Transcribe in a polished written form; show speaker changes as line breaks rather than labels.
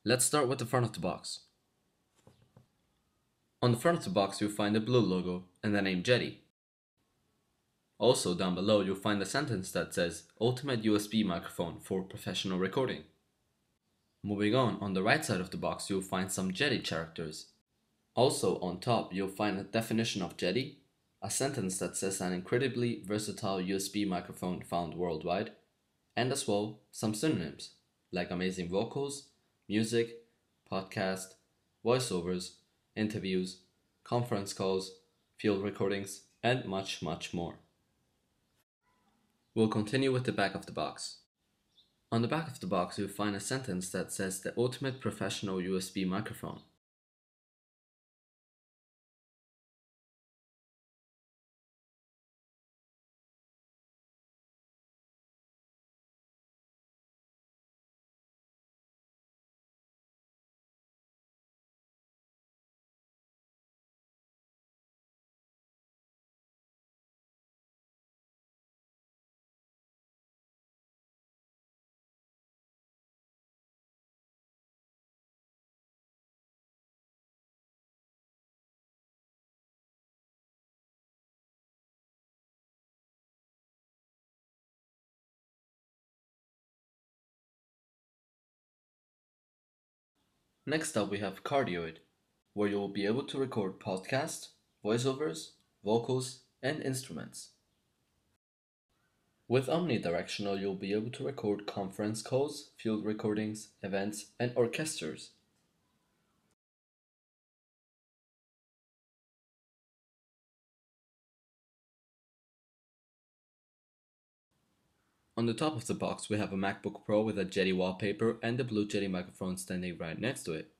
Let's start with the front of the box. On the front of the box you'll find the blue logo and the name Yeti. Also down below you'll find a sentence that says Ultimate USB microphone for professional recording. Moving on the right side of the box you'll find some Yeti characters. Also on top you'll find a definition of Yeti, a sentence that says an incredibly versatile USB microphone found worldwide, and as well some synonyms like amazing vocals, music, podcast, voiceovers, interviews, conference calls, field recordings, and much, much more. We'll continue with the back of the box. On the back of the box, you'll find a sentence that says the ultimate professional USB microphone. Next up, we have cardioid, where you will be able to record podcasts, voiceovers, vocals, and instruments. With omnidirectional, you'll be able to record conference calls, field recordings, events, and orchestras. On the top of the box, we have a MacBook Pro with a Yeti wallpaper and the blue Yeti microphone standing right next to it.